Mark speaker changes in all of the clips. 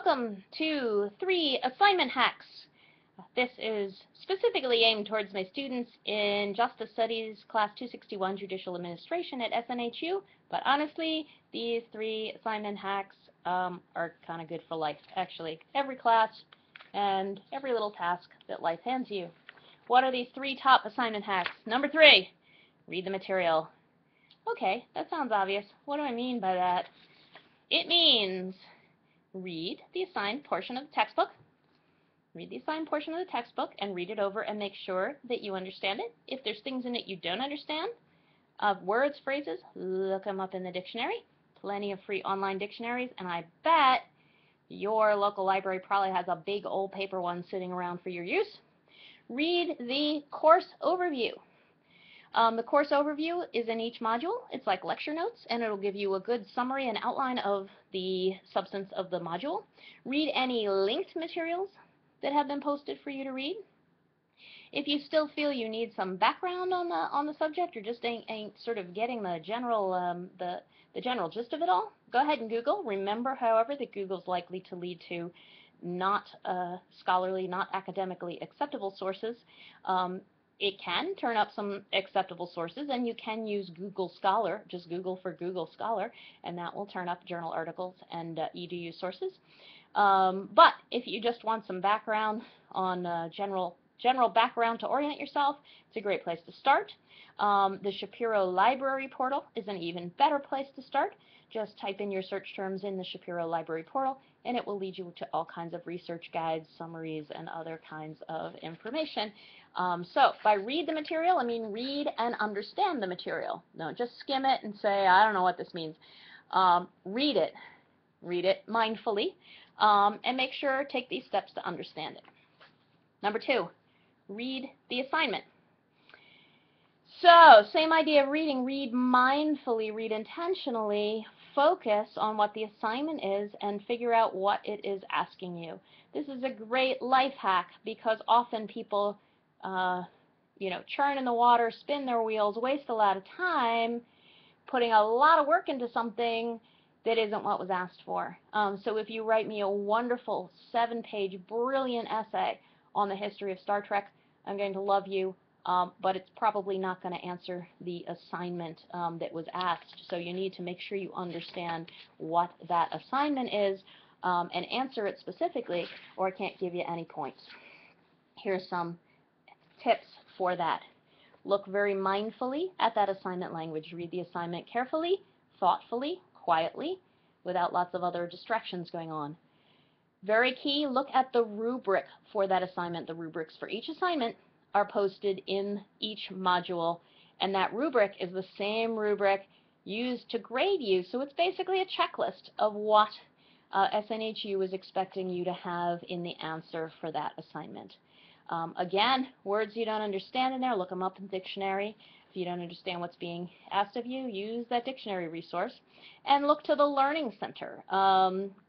Speaker 1: Welcome to 3 assignment hacks. This is specifically aimed towards my students in Justice Studies Class 261 Judicial Administration at SNHU, but honestly, these 3 assignment hacks are kind of good for life, actually. Every class and every little task that life hands you. What are these 3 top assignment hacks? Number 3, read the material. Okay, that sounds obvious. What do I mean by that? It means read the assigned portion of the textbook. Read the assigned portion of the textbook and read it over and make sure that you understand it. If there's things in it you don't understand, words, phrases, look them up in the dictionary. Plenty of free online dictionaries, and I bet your local library probably has a big old paper one sitting around for your use. Read the course overview. The course overview is in each module. It's like lecture notes, and it'll give you a good summary and outline of the substance of the module. Read any linked materials that have been posted for you to read. If you still feel you need some background on the subject, or just ain't sort of getting the general the general gist of it all, go ahead and Google. Remember, however, that Google's likely to lead to not scholarly, not academically acceptable sources. It can turn up some acceptable sources, and you can use Google Scholar. Just Google for Google Scholar, and that will turn up journal articles and edu sources. But if you just want some background on general background to orient yourself, it's a great place to start. The Shapiro Library Portal is an even better place to start. Just type in your search terms in the Shapiro Library Portal, and it will lead you to all kinds of research guides, summaries, and other kinds of information. So by read the material, I mean read and understand the material. Don't just skim it and say, I don't know what this means. Read it mindfully, and make sure take these steps to understand it. Number 2, read the assignment. So, same idea of reading. Read mindfully, read intentionally, focus on what the assignment is, and figure out what it is asking you. This is a great life hack because often people, churn in the water, spin their wheels, waste a lot of time putting a lot of work into something that isn't what was asked for. So if you write me a wonderful 7-page brilliant essay on the history of Star Trek, I'm going to love you. But it's probably not going to answer the assignment that was asked. So you need to make sure you understand what that assignment is and answer it specifically, or I can't give you any points. Here's some tips for that. Look very mindfully at that assignment language. Read the assignment carefully, thoughtfully, quietly, without lots of other distractions going on. Very key, look at the rubric for that assignment. The rubrics for each assignment are posted in each module, and that rubric is the same rubric used to grade you. So it's basically a checklist of what SNHU is expecting you to have in the answer for that assignment. Again, words you don't understand in there, look them up in the dictionary. If you don't understand what's being asked of you, use that dictionary resource. And look to the Learning Center.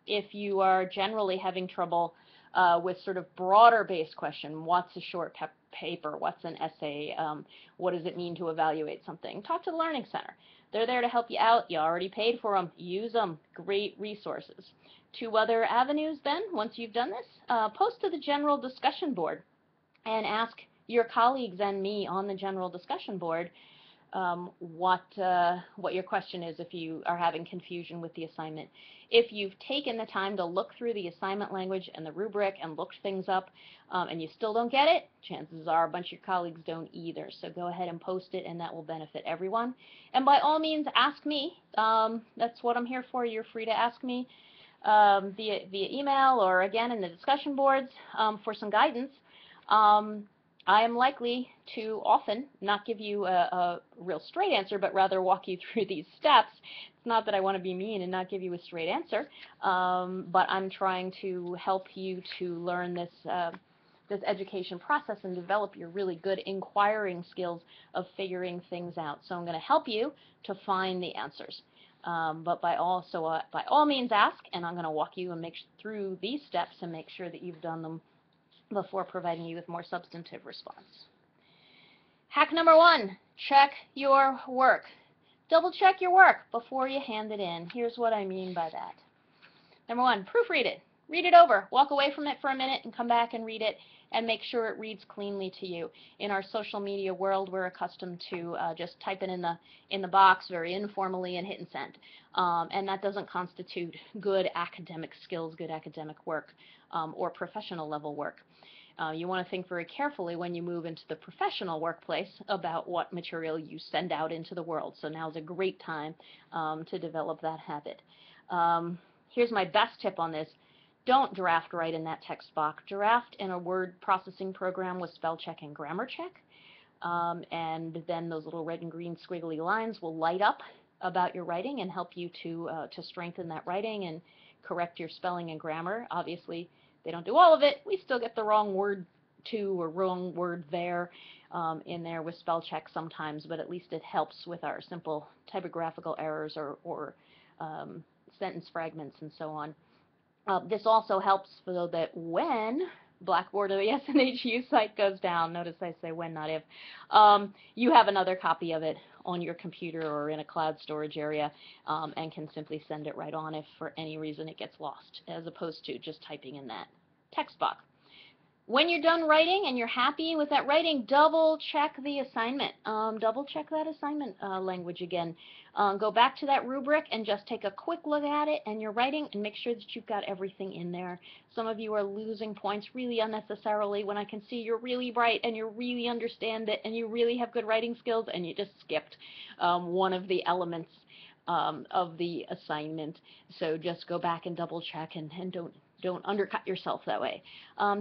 Speaker 1: If you are generally having trouble with sort of broader-based question, what's a short paper, what's an essay, what does it mean to evaluate something, talk to the Learning Center. They're there to help you out. You already paid for them. Use them. Great resources. 2 other avenues then, once you've done this, post to the general discussion board and ask your colleagues and me on the general discussion board what your question is if you are having confusion with the assignment. If you've taken the time to look through the assignment language and the rubric and looked things up and you still don't get it, chances are a bunch of your colleagues don't either. So go ahead and post it, and that will benefit everyone. And by all means, ask me. That's what I'm here for. You're free to ask me via email or again in the discussion boards for some guidance. I am likely to often not give you a real straight answer, but rather walk you through these steps. It's not that I want to be mean and not give you a straight answer, but I'm trying to help you to learn this education process and develop your really good inquiring skills of figuring things out. So I'm going to help you to find the answers. But by all means ask, and I'm going to walk you and make through these steps and make sure that you've done them before providing you with more substantive response. Hack number 1, check your work. Double check your work before you hand it in. Here's what I mean by that. Number 1, proofread it. Read it over. Walk away from it for a minute and come back and read it and make sure it reads cleanly to you. In our social media world, we're accustomed to just typing in the box very informally and hitting send. And that doesn't constitute good academic skills, good academic work, or professional level work. You want to think very carefully when you move into the professional workplace about what material you send out into the world. So now's a great time to develop that habit. Here's my best tip on this. Don't draft right in that text box. Draft in a word processing program with spell check and grammar check. And then those little red and green squiggly lines will light up about your writing and help you to strengthen that writing and correct your spelling and grammar. Obviously, they don't do all of it. We still get the wrong word to or wrong word there in there with spell check sometimes, but at least it helps with our simple typographical errors or sentence fragments and so on. This also helps so that when Blackboard or the SNHU site goes down, notice I say when, not if, you have another copy of it on your computer or in a cloud storage area and can simply send it right on if for any reason it gets lost, as opposed to just typing in that text box. When you're done writing and you're happy with that writing, double check the assignment. Double check that assignment language again. Go back to that rubric and just take a quick look at it and your writing and make sure that you've got everything in there. Some of you are losing points really unnecessarily when I can see you're really bright and you really understand it and you really have good writing skills and you just skipped one of the elements of the assignment. So just go back and double check and don't undercut yourself that way.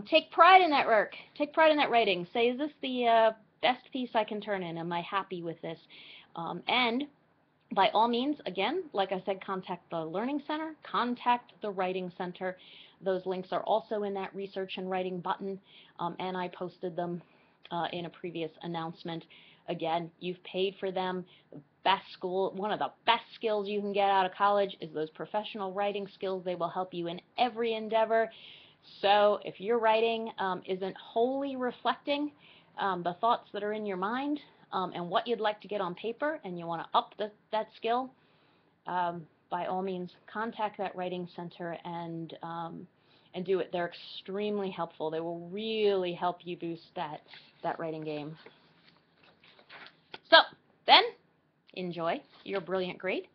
Speaker 1: Take pride in that work. Take pride in that writing. Say, is this the best piece I can turn in? Am I happy with this? And by all means, again, like I said, contact the Learning Center, contact the Writing Center. Those links are also in that research and writing button, and I posted them in a previous announcement. Again, you've paid for them. One of the best skills you can get out of college is those professional writing skills. They will help you in every endeavor. So if your writing isn't wholly reflecting the thoughts that are in your mind and what you'd like to get on paper, and you want to up that skill, by all means, contact that Writing Center and do it. They're extremely helpful. They will really help you boost that writing game. So then, enjoy your brilliant grade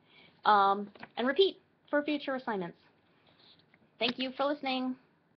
Speaker 1: and repeat for future assignments. Thank you for listening.